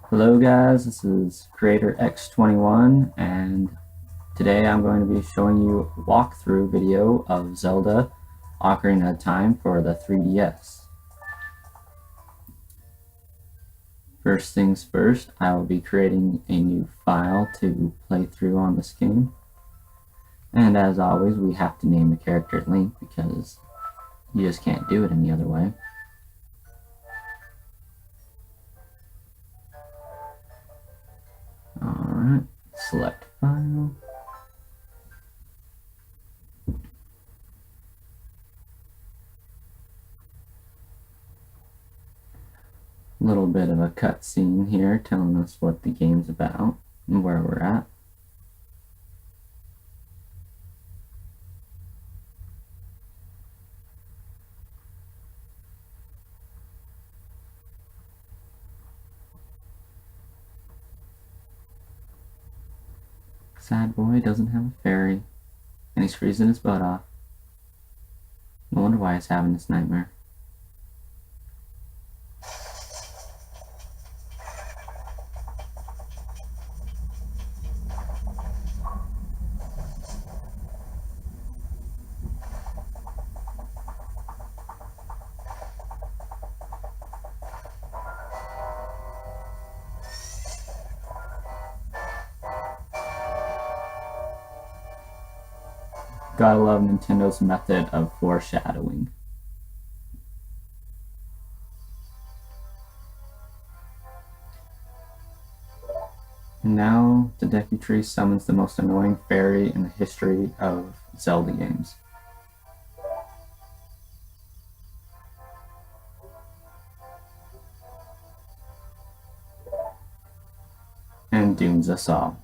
Hello guys, this is Creator X21 and today I'm going to be showing you a walkthrough video of Zelda Ocarina of Time for the 3DS. First things first, I will be creating a new file to play through on this game. And as always, we have to name the character Link because you just can't do it any other way. Alright, select file. Little bit of a cutscene here telling us what the game's about and where we're at. Sad boy doesn't have a fairy, and he's freezing his butt off. No wonder why he's having this nightmare. Gotta love Nintendo's method of foreshadowing. And now the Deku Tree summons the most annoying fairy in the history of Zelda games. And dooms us all.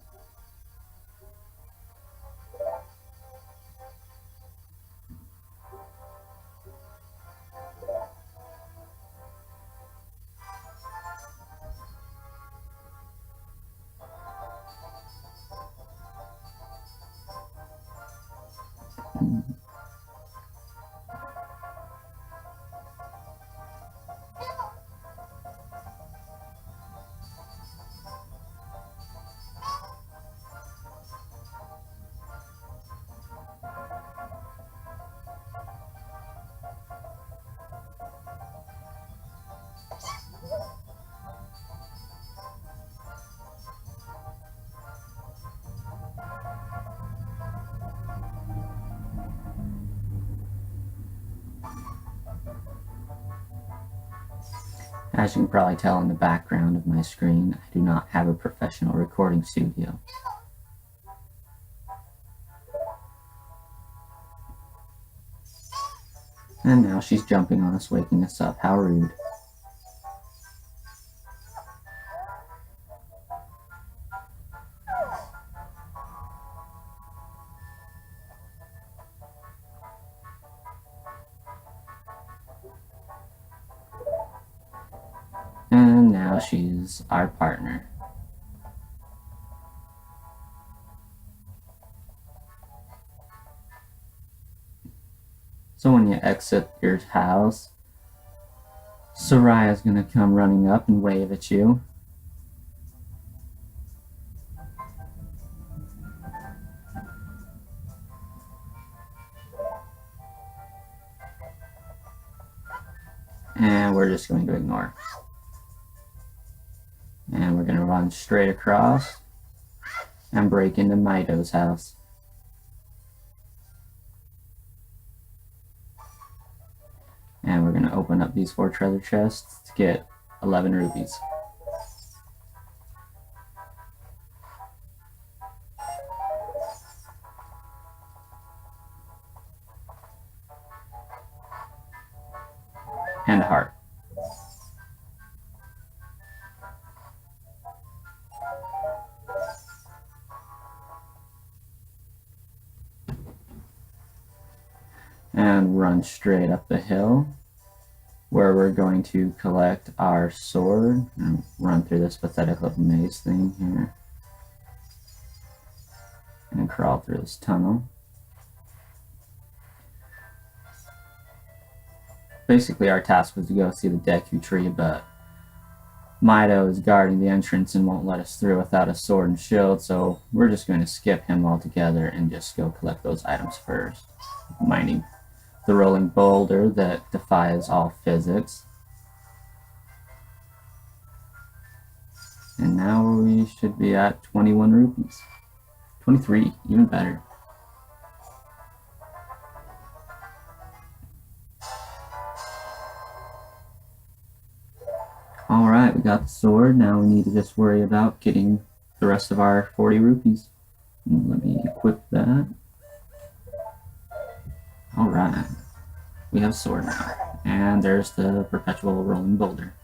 As you can probably tell in the background of my screen, I do not have a professional recording studio. And now she's jumping on us, waking us up. How rude. And now she's our partner. So when you exit your house, Soraya's gonna come running up and wave at you. And we're just going to ignore. And we're going to run straight across and break into Mido's house. And we're going to open up these 4 treasure chests to get 11 rubies. And a heart. And run straight up the hill where we're going to collect our sword and run through this pathetic little maze thing here and crawl through this tunnel. Basically our task was to go see the Deku Tree, but Mido is guarding the entrance and won't let us through without a sword and shield, so we're just going to skip him altogether and just go collect those items first. Mining the rolling boulder that defies all physics. And now we should be at 21 rupees. 23, even better. Alright, we got the sword. Now we need to just worry about getting the rest of our 40 rupees. Let me equip that. Alright, we have a sword now. And there's the perpetual rolling boulder.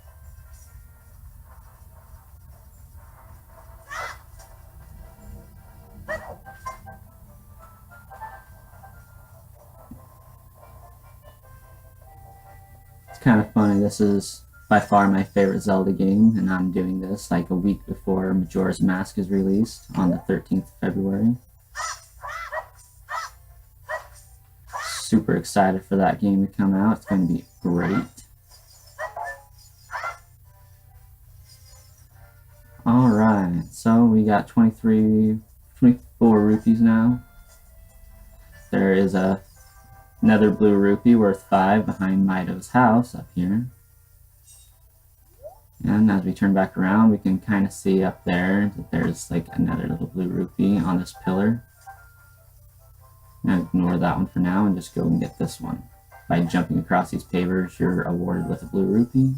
It's kind of funny, this is by far my favorite Zelda game, and I'm doing this like a week before Majora's Mask is released on the 13th of February. Super excited for that game to come out. It's going to be great. Alright, so we got 24 rupees now. There is another blue rupee worth 5 behind Mido's house up here. And as we turn back around, we can kind of see up there that there's like another little blue rupee on this pillar. Now ignore that one for now and just go and get this one. By jumping across these pavers, you're awarded with a blue rupee.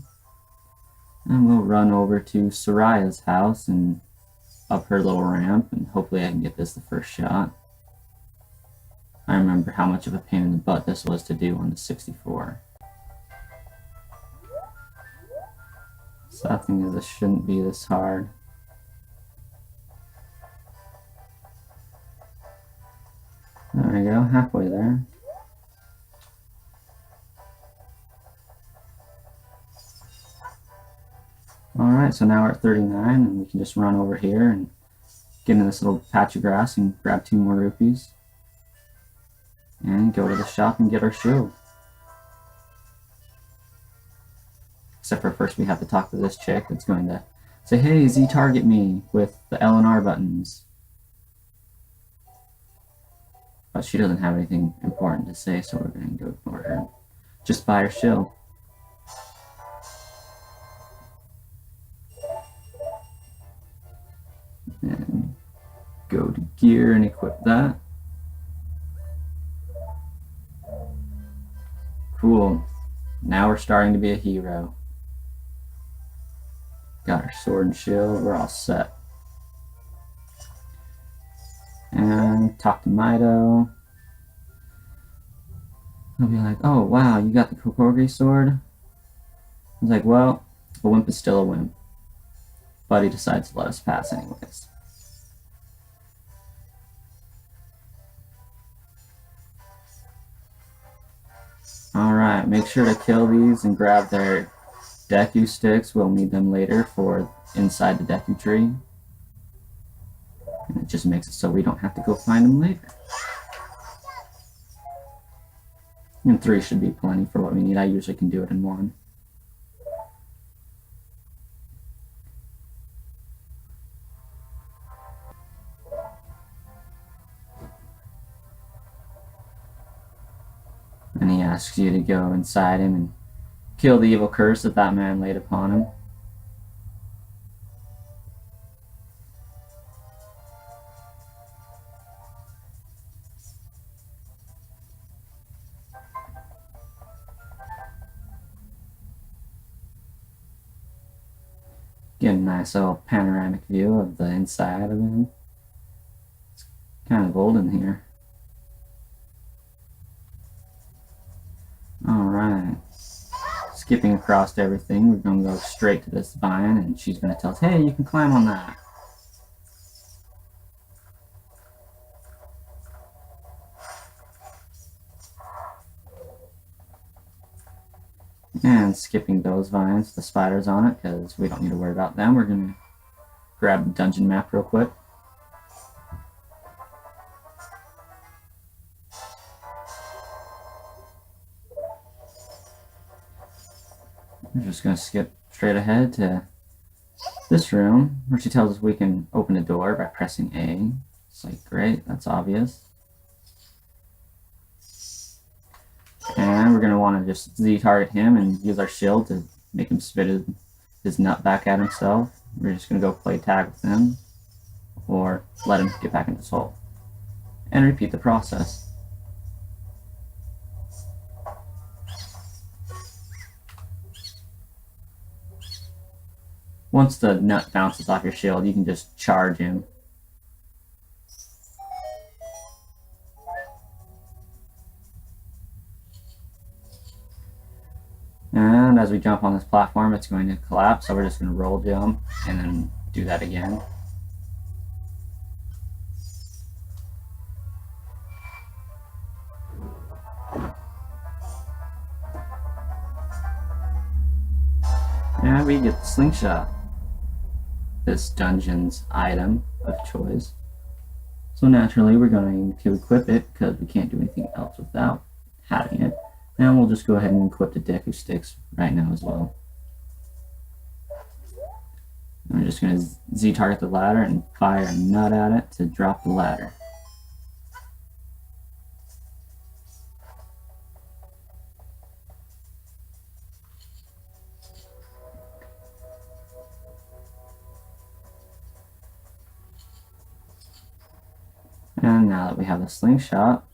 And we'll run over to Soraya's house and up her little ramp, and hopefully I can get this the first shot. I remember how much of a pain in the butt this was to do on the 64. Sad thing is, this shouldn't be this hard. There we go, halfway there. Alright, so now we're at 39, and we can just run over here and get in this little patch of grass and grab 2 more rupees. And go to the shop and get our shield. Except for first we have to talk to this chick that's going to say, hey, Z target me with the L and R buttons. But she doesn't have anything important to say, so we're going to go ignore her. Just buy her shield. And go to gear and equip that. Cool. Now we're starting to be a hero. Got our sword and shield, we're all set. And talk to Mido. He'll be like, oh wow, you got the Kokori sword? I was like, well, a wimp is still a wimp. But he decides to let us pass anyways. Alright, make sure to kill these and grab their Deku sticks. We'll need them later for inside the Deku Tree. And it just makes it so we don't have to go find them later. And 3 should be plenty for what we need. I usually can do it in 1. And he asks you to go inside him and kill the evil curse that that man laid upon him. Get a nice little panoramic view of the inside of him. It's kind of old in here. Alright. Skipping across everything, we're going to go straight to this vine, and she's going to tell us, hey, you can climb on that. And skipping those vines, the spiders on it, because we don't need to worry about them. We're going to grab the dungeon map real quick. We're just going to skip straight ahead to this room where she tells us we can open a door by pressing A. It's like, great, that's obvious. And we're going to want to just Z-target him and use our shield to make him spit his nut back at himself. We're just going to go play tag with him, or let him get back into his hole. And repeat the process. Once the nut bounces off your shield, you can just charge him. And as we jump on this platform, it's going to collapse, so we're just going to roll jump and then do that again. And we get the slingshot, this dungeon's item of choice. So naturally we're going to equip it because we can't do anything else without having it. And we'll just go ahead and equip the Deku sticks right now as well. And we're just going to Z-target the ladder and fire a nut at it to drop the ladder. And now that we have the slingshot,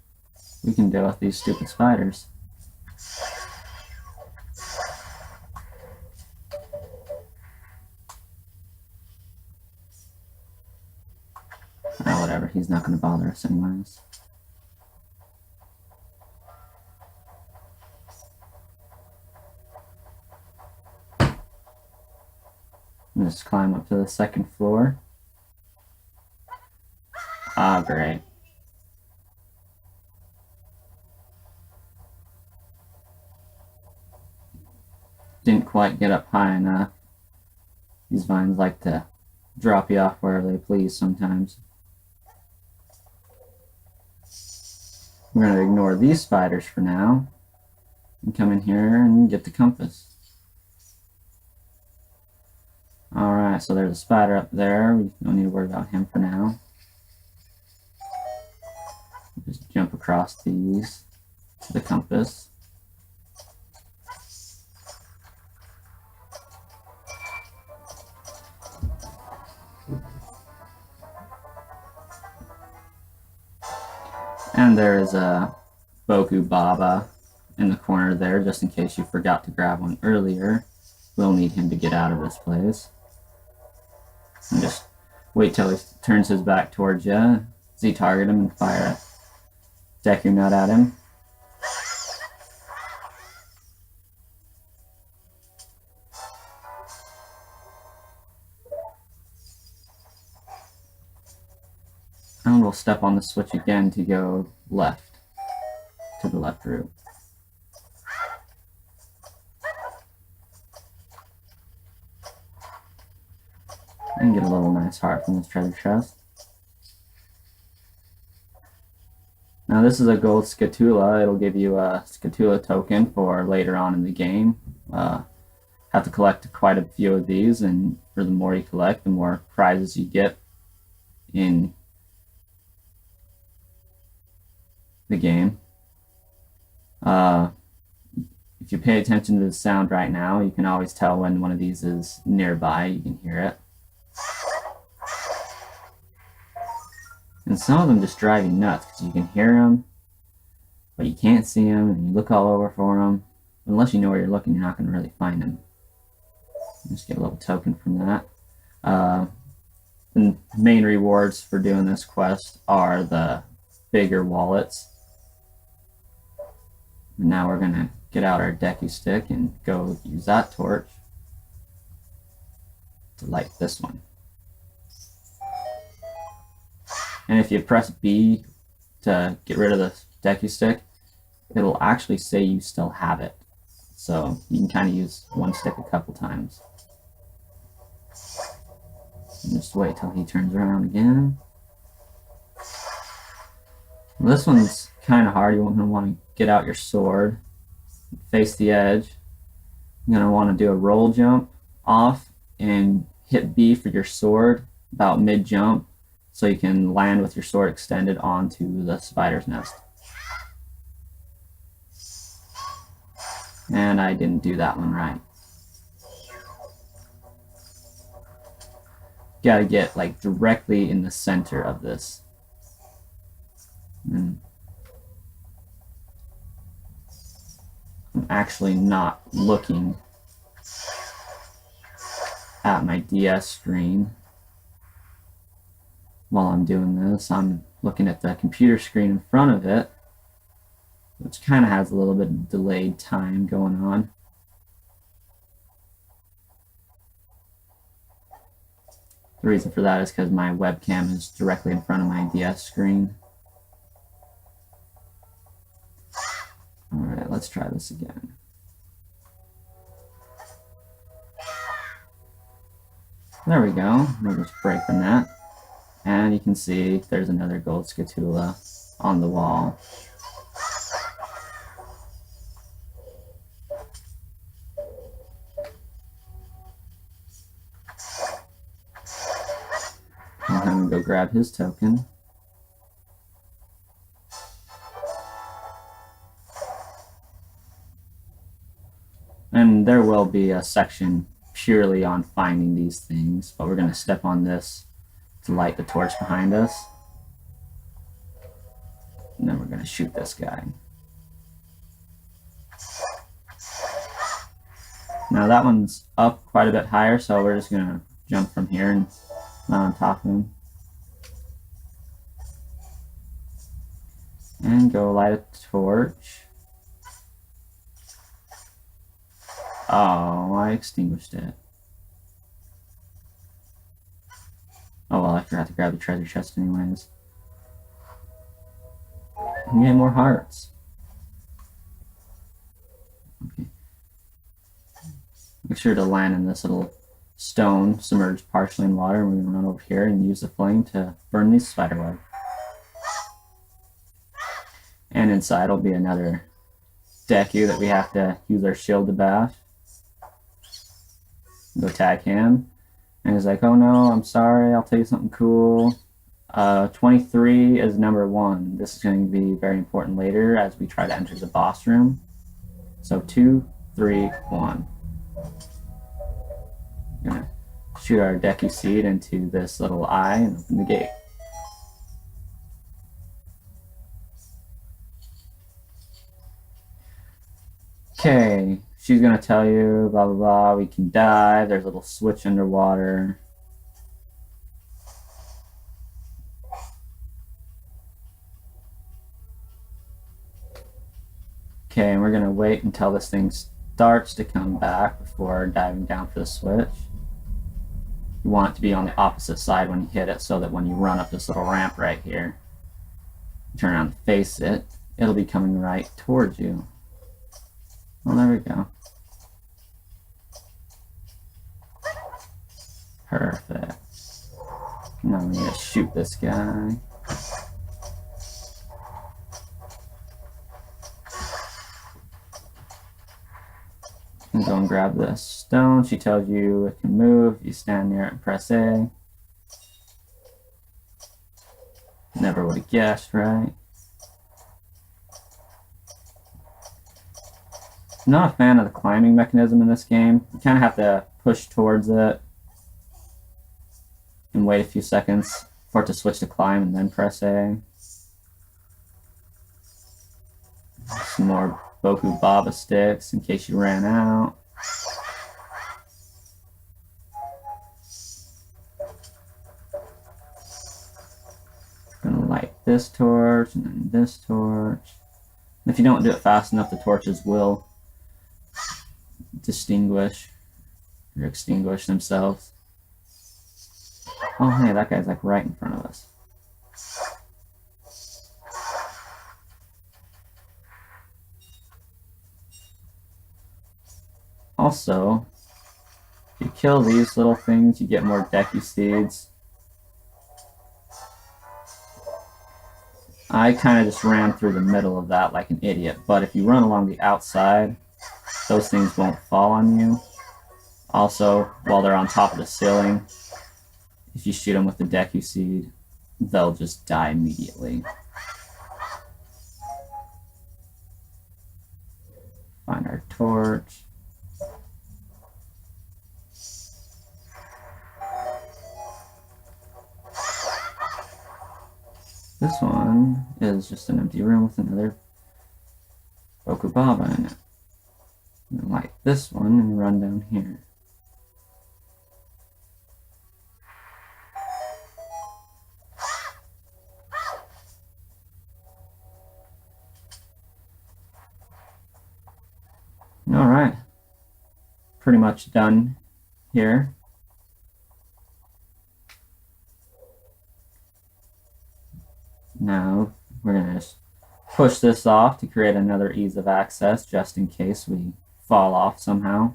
we can deal with these stupid spiders. Oh, whatever, he's not going to bother us anyways. Just climb up to the second floor. Ah, great. Didn't quite get up high enough. These vines like to drop you off wherever they please sometimes. We're going to ignore these spiders for now and come in here and get the compass. Alright, so there's a spider up there. We don't need to worry about him for now. Just jump across these to the compass. And there is a Boku Baba in the corner there, just in case you forgot to grab one earlier. We'll need him to get out of this place. And just wait till he turns his back towards you. Z-target him and fire a Deku nut at him. And we'll step on the switch again to go left, to the left route. And get a little nice heart from this treasure chest. Now this is a gold Skulltula. It'll give you a Skulltula token for later on in the game. Have to collect quite a few of these, and for the more you collect, the more prizes you get in the game. If you pay attention to the sound right now, you can always tell when one of these is nearby. You can hear it. And some of them just drive you nuts because you can hear them, but you can't see them, and you look all over for them. Unless you know where you're looking, you're not going to really find them. Just get a little token from that. The main rewards for doing this quest are the bigger wallets. And now we're going to get out our Deku stick and go use that torch to light this one. And if you press B to get rid of the Deku stick, it'll actually say you still have it. So you can kind of use one stick a couple times. And just wait till he turns around again. This one's kind of hard. You're going to want to get out your sword, face the edge. You're going to want to do a roll jump off and hit B for your sword about mid-jump, so you can land with your sword extended onto the spider's nest. And I didn't do that one right. Gotta get like directly in the center of this. I'm actually not looking at my DS screen while I'm doing this. I'm looking at the computer screen in front of it, which kind of has a little bit of delayed time going on. The reason for that is because my webcam is directly in front of my DS screen. Alright, let's try this again. There we go. We'll just break the net. And you can see there's another gold Skulltula on the wall. I'm going to go grab his token. And there will be a section purely on finding these things, but we're going to step on this to light the torch behind us. And then we're going to shoot this guy. Now that one's up quite a bit higher, so we're just going to jump from here and land on top of him. And go light a torch. Oh, I extinguished it. Oh well, I forgot to grab the treasure chest anyways. And get more hearts. Okay. Make sure to land in this little stone submerged partially in water, and we're going to run over here and use the flame to burn these spiderweb. And inside will be another Deku that we have to use our shield to bash. Go attack him. And he's like, oh no, I'm sorry, I'll tell you something cool. 23 is number 1. This is going to be very important later as we try to enter the boss room. So 2, 3, 1. We're going to shoot our Deku seed into this little eye and open the gate. Okay, she's gonna tell you, blah blah blah, we can dive, there's a little switch underwater. Okay, and we're gonna wait until this thing starts to come back before diving down for the switch. You want it to be on the opposite side when you hit it, so that when you run up this little ramp right here, turn around and face it, it'll be coming right towards you. Well, there we go. Perfect. Now we need to shoot this guy. And go and grab this stone. She tells you it can move. You stand near it and press A. Never would have guessed, right? I'm not a fan of the climbing mechanism in this game. You kind of have to push towards it and wait a few seconds for it to switch to climb and then press A. Some more Boku Baba sticks in case you ran out. Gonna light this torch and then this torch. And if you don't do it fast enough, the torches will distinguish or extinguish themselves. Oh hey, that guy's like right in front of us. Also, if you kill these little things, you get more Deku seeds. I kind of just ran through the middle of that like an idiot, but if you run along the outside, those things won't fall on you. Also, while they're on top of the ceiling, if you shoot them with the Deku Seed, they'll just die immediately. Find our torch. This one is just an empty room with another Okubaba in it. And light this one and run down here. Alright. Pretty much done here. Now we're going to just push this off to create another ease of access just in case we fall off somehow,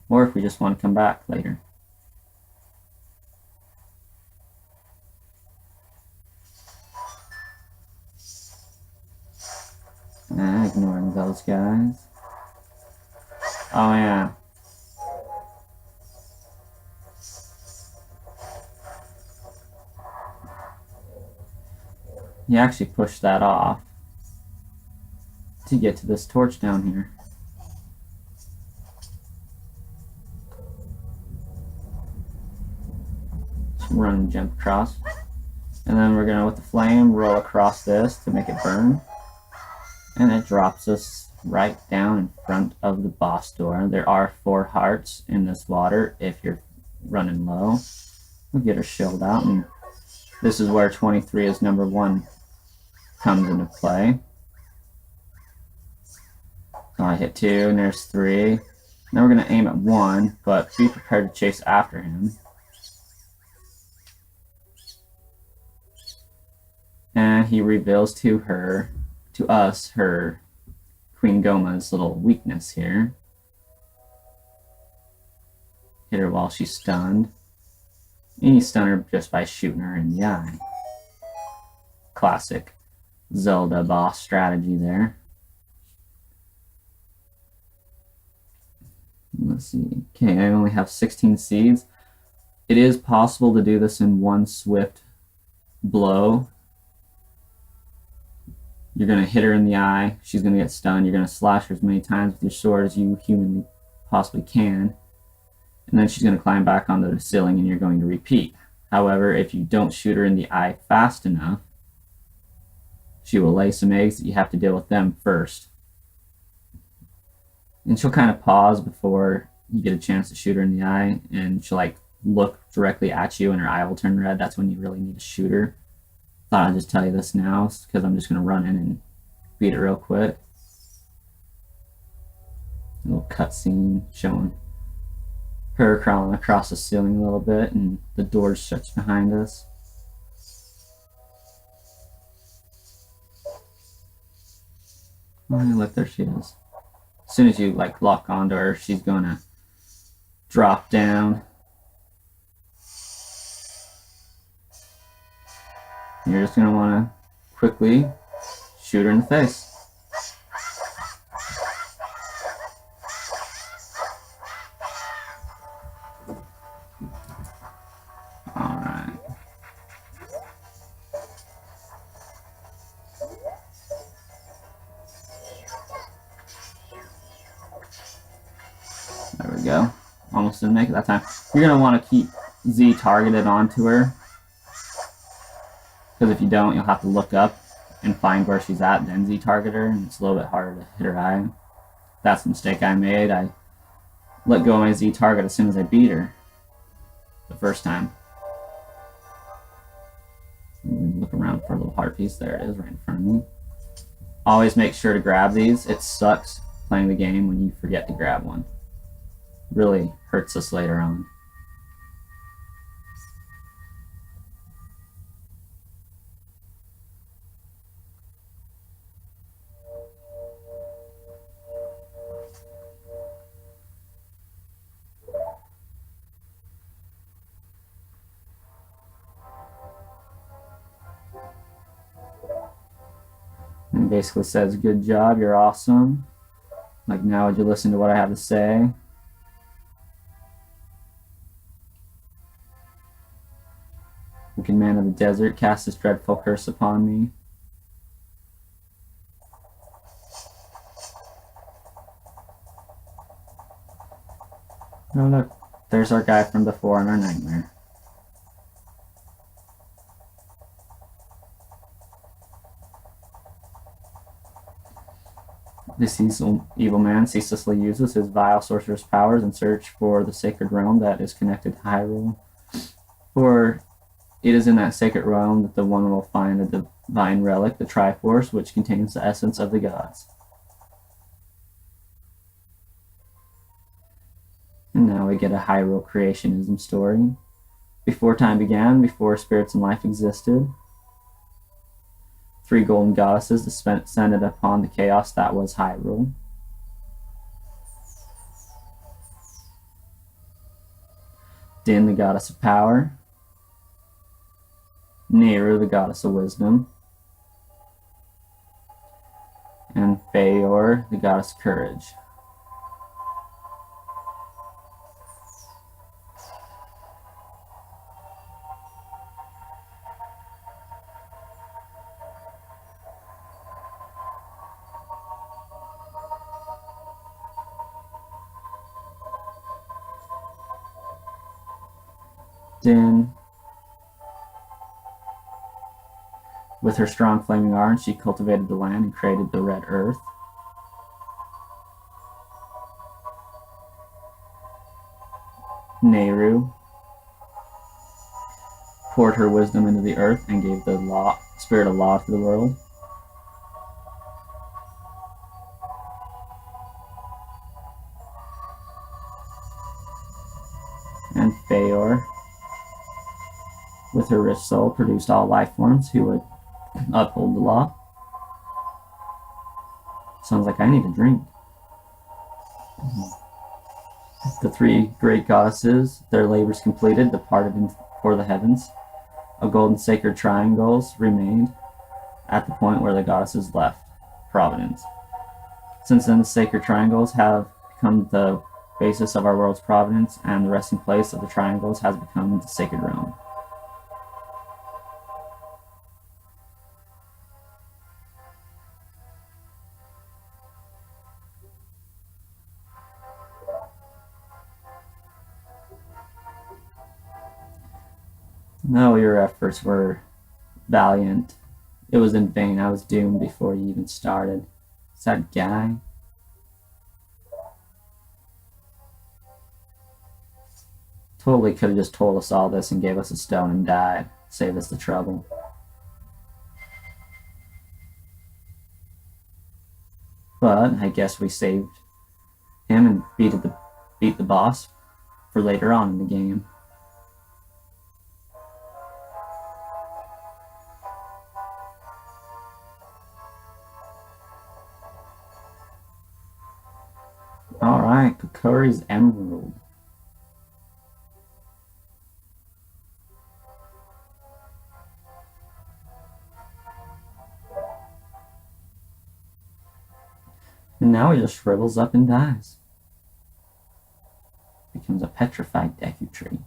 or if we just want to come back later. Ignoring those guys. Oh yeah. You actually push that off to get to this torch down here. Just run and jump across. And then we're going to, with the flame, roll across this to make it burn. And it drops us right down in front of the boss door. There are 4 hearts in this water if you're running low. We'll get our shield out, and this is where 23 is number 1 comes into play. So I hit 2, and there's 3. Now we're going to aim at 1, but be prepared to chase after him. And he reveals to us, her Queen Goma's little weakness here. Hit her while she's stunned. And you stun her just by shooting her in the eye. Classic Zelda boss strategy there. Let's see. Okay, I only have 16 seeds. It is possible to do this in one swift blow. You're going to hit her in the eye. She's going to get stunned. You're going to slash her as many times with your sword as you humanly possibly can. And then she's going to climb back onto the ceiling and you're going to repeat. However, if you don't shoot her in the eye fast enough, she will lay some eggs that you have to deal with them first. And she'll kind of pause before you get a chance to shoot her in the eye, and she'll like look directly at you and her eye will turn red. That's when you really need to shoot her. Thought I'd just tell you this now because I'm just going to run in and beat it real quick. A little cutscene showing her crawling across the ceiling a little bit, and the door shuts behind us. Oh, look, there she is. As soon as you like lock onto her, she's gonna drop down. You're just gonna wanna quickly shoot her in the face. Alright. There we go. Almost didn't make it that time. You're going to want to keep Z targeted onto her, because if you don't, you'll have to look up and find where she's at, then Z target her, and it's a little bit harder to hit her eye. That's the mistake I made. I let go of my Z target as soon as I beat her the first time. Look around for a little heart piece. There it is, right in front of me. Always make sure to grab these. It sucks playing the game when you forget to grab one. Really hurts us later on. And basically says, good job, you're awesome. Like, now would you listen to what I have to say? Wicked man of the desert, cast this dreadful curse upon me. Oh look, there's our guy from before in our nightmare. This evil man ceaselessly uses his vile sorcerer's powers in search for the sacred realm that is connected to Hyrule. For it is in that sacred realm that the one will find a divine relic, the Triforce, which contains the essence of the gods. And now we get a Hyrule creationism story. Before time began, before spirits and life existed, 3 golden goddesses descended upon the chaos that was Hyrule. Din, the goddess of power. Nehru, the goddess of wisdom. And Phaor, the goddess of courage. Din, with her strong flaming arms, she cultivated the land and created the red earth. Nehru poured her wisdom into the earth and gave the spirit of law to the world. And Phaor, with her rich soul, produced all life forms who would uphold the law. Sounds like I need a drink. The 3 great goddesses, their labors completed, departed for the heavens. A golden sacred triangles remained at the point where the goddesses left Providence. Since then, the sacred triangles have become the basis of our world's providence, and the resting place of the triangles has become the sacred realm. No, your efforts were valiant. It was in vain. I was doomed before you even started. Is that guy? Totally could have just told us all this and gave us a stone and died. Save us the trouble. But I guess we saved him and beat the boss for later on in the game. Alright, Kokori's Emerald. And now he just shrivels up and dies. Becomes a petrified Deku Tree.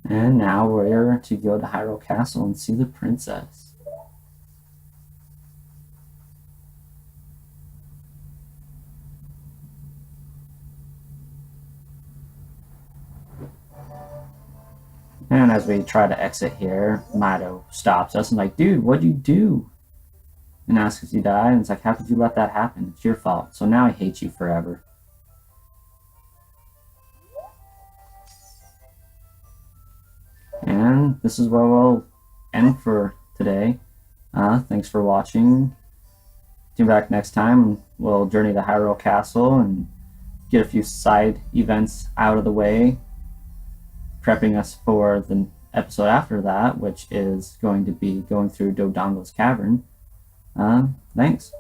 And now we're to go to Hyrule Castle and see the princess. And as we try to exit here, Mido stops us and like, dude, what'd you do? And asks if you died, and it's like, how could you let that happen? It's your fault. So now I hate you forever. And this is where we'll end for today. Thanks for watching. Tune back next time, and we'll journey to Hyrule Castle and get a few side events out of the way, prepping us for the episode after that, which is going to be going through Dodongo's Cavern. Thanks.